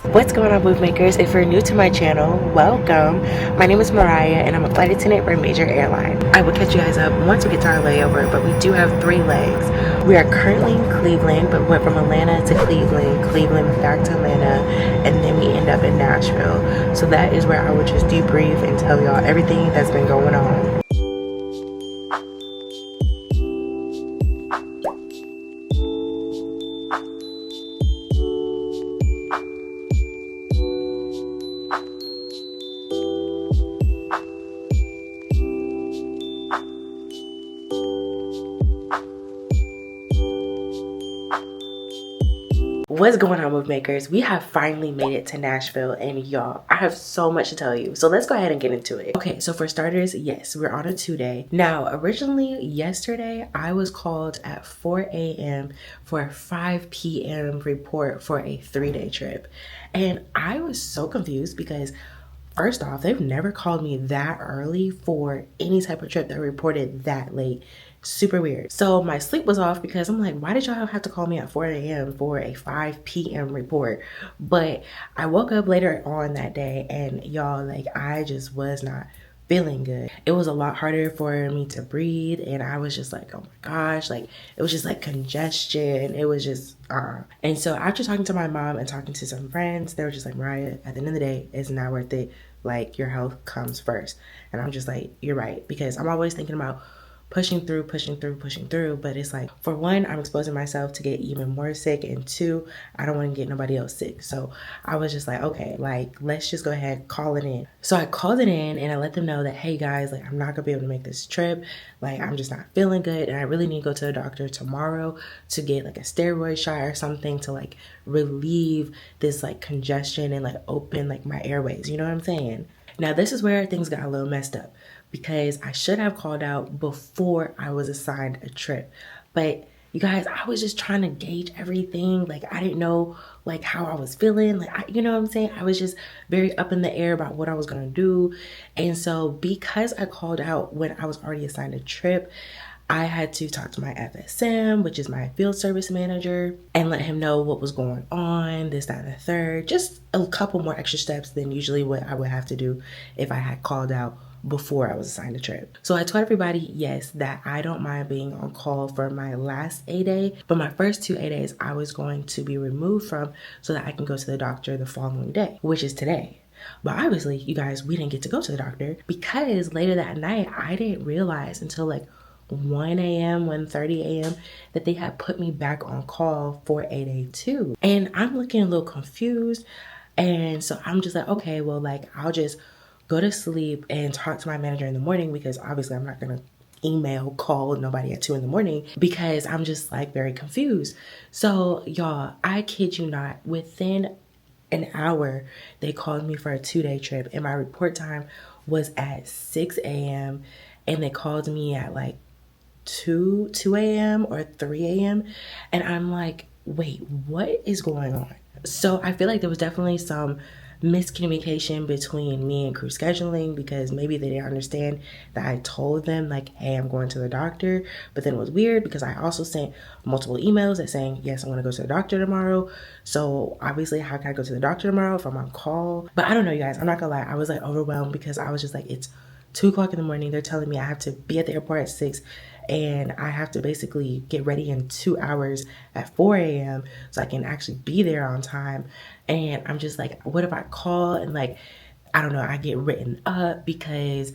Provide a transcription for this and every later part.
What's going on, move makers? If you're new to my channel, welcome. My name is Moriah and I'm a flight attendant for a major airline. I will catch you guys up once we get to our layover, but we do have 3 legs. We are currently in Cleveland, but went from Atlanta to Cleveland, Cleveland back to Atlanta, and then we end up in Nashville. So that is where I will just debrief and tell y'all everything that's been going on. What's going on, move makers? We have finally made it to Nashville, and y'all, I have so much to tell you. So let's go ahead and get into it. Okay, so for starters, yes, we're on a 2-day. Now, originally yesterday, I was called at 4 a.m. for a 5 p.m. report for a 3-day trip. And I was so confused because first off, they've never called me that early for any type of trip that reported that late. Super weird. So my sleep was off because I'm like, why did y'all have to call me at 4 a.m. for a 5 p.m. report? But I woke up later on that day and y'all, like, I just was not feeling good. It was a lot harder for me to breathe, and I was just like, oh my gosh, like it was just like congestion. It was just and so after talking to my mom and talking to some friends, they were just like, Mariah, at the end of the day, it's not worth it. Like, your health comes first. And I'm just like, you're right, because I'm always thinking about pushing through, but it's like, for one, I'm exposing myself to get even more sick, and 2, I don't want to get nobody else sick. So I was just like, okay, like, let's just go ahead, call it in. So I called it in and I let them know that, hey guys, like, I'm not gonna be able to make this trip. Like, I'm just not feeling good and I really need to go to the doctor tomorrow to get like a steroid shot or something to like relieve this like congestion and like open like my airways, you know what I'm saying? Now this is where things got a little messed up, because I should have called out before I was assigned a trip. But you guys, I was just trying to gauge everything. Like, I didn't know like how I was feeling. Like, you know what I'm saying? I was just very up in the air about what I was gonna do. And so because I called out when I was already assigned a trip, I had to talk to my FSM, which is my field service manager, and let him know what was going on, this, that, and the third. Just a couple more extra steps than usually what I would have to do if I had called out before I was assigned a trip. So I told everybody, yes, that I don't mind being on call for my last A-day, but my first 2 A-days I was going to be removed from so that I can go to the doctor the following day, which is today. But obviously, you guys, we didn't get to go to the doctor because later that night, I didn't realize until like 1 a.m., 1:30 a.m. that they had put me back on call for A-day 2. And I'm looking a little confused. And so I'm just like, okay, well, like, I'll just go to sleep and talk to my manager in the morning, because obviously I'm not gonna email, call nobody at 2 in the morning because I'm just like very confused. So y'all, I kid you not, within an hour, they called me for a 2-day trip and my report time was at 6 a.m. and they called me at like 2 a.m. or 3 a.m. And I'm like, wait, what is going on? So I feel like there was definitely some miscommunication between me and crew scheduling, because maybe they didn't understand that I told them like, hey, I'm going to the doctor. But then it was weird because I also sent multiple emails that saying, yes, I'm going to go to the doctor tomorrow. So obviously, how can I go to the doctor tomorrow if I'm on call? But I don't know, you guys, I'm not gonna lie, I was like overwhelmed because I was just like, it's 2 o'clock in the morning. They're telling me I have to be at the airport at 6 and I have to basically get ready in 2 hours at 4 a.m. so I can actually be there on time. And I'm just like, what if I call and like, I don't know, I get written up because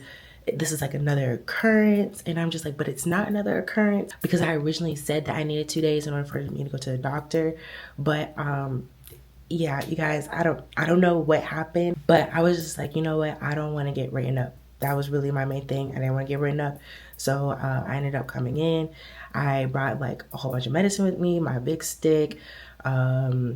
this is like another occurrence. And I'm just like, but it's not another occurrence, because I originally said that I needed 2 days in order for me to go to the doctor. But yeah, you guys, I don't know what happened, but I was just like, you know what, I don't want to get written up. That was really my main thing. I didn't want to get written up. So I ended up coming in. I brought like a whole bunch of medicine with me, my big stick, a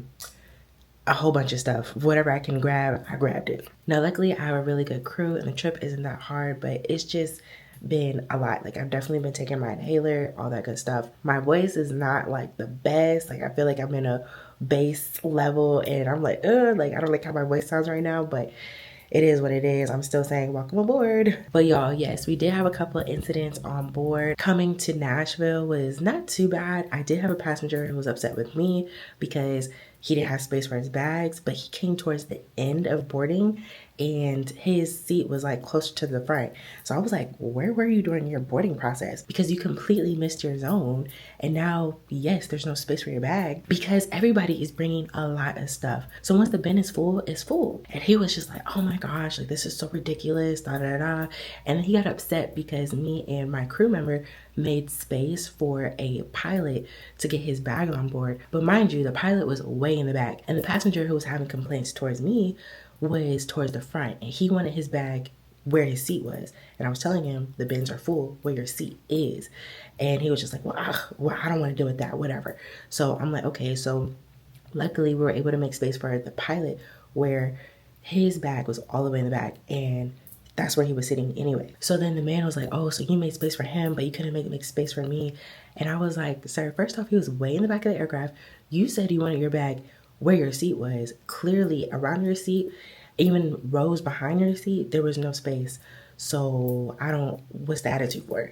whole bunch of stuff. Whatever I can grab, I grabbed it. Now, luckily, I have a really good crew and the trip isn't that hard, but it's just been a lot. Like, I've definitely been taking my inhaler, all that good stuff. My voice is not like the best. Like, I feel like I'm in a bass level and I'm like, I don't like how my voice sounds right now, but it is what it is. I'm still saying welcome aboard. But y'all, yes, we did have a couple of incidents on board. Coming to Nashville was not too bad. I did have a passenger who was upset with me because he didn't have space for his bags, but he came towards the end of boarding and his seat was like closer to the front. So I was like, where were you during your boarding process? Because you completely missed your zone. And now, yes, there's no space for your bag because everybody is bringing a lot of stuff. So once the bin is full, it's full. And he was just like, oh my gosh, like this is so ridiculous, da da da. And he got upset because me and my crew member made space for a pilot to get his bag on board. But mind you, the pilot was way in the back and the passenger who was having complaints towards me was towards the front, and he wanted his bag where his seat was. And I was telling him the bins are full where your seat is. And he was just like, well, I don't want to deal with that, whatever. So I'm like, okay. So luckily we were able to make space for the pilot where his bag was all the way in the back, and that's where he was sitting anyway. So then the man was like, oh, so you made space for him, but you couldn't make space for me. And I was like, sir, first off, he was way in the back of the aircraft. You said you wanted your bag where your seat was. Clearly around your seat, even rows behind your seat, there was no space. So what's the attitude for?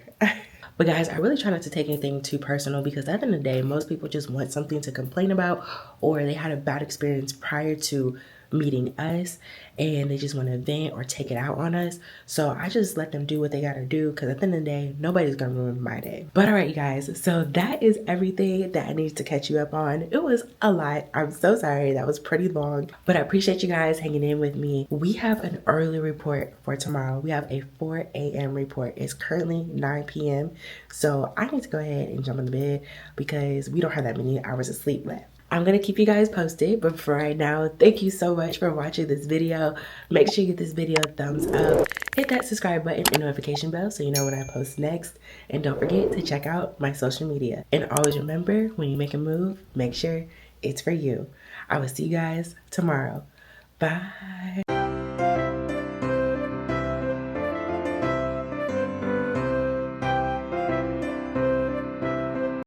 But guys, I really try not to take anything too personal because at the end of the day, most people just want something to complain about, or they had a bad experience prior to meeting us and they just want to vent or take it out on us. So I just let them do what they gotta do because at the end of the day, nobody's gonna ruin my day. But all right, you guys, so that is everything that I need to catch you up on. It was a lot. I'm so sorry. That was pretty long, but I appreciate you guys hanging in with me. We have an early report for tomorrow. We have a 4 a.m. report. It's currently 9 p.m. So I need to go ahead and jump in the bed because we don't have that many hours of sleep left. I'm gonna keep you guys posted, but for right now, thank you so much for watching this video. Make sure you give this video a thumbs up, hit that subscribe button and notification bell so you know when I post next, and don't forget to check out my social media. And always remember, when you make a move, make sure it's for you. I will see you guys tomorrow. Bye.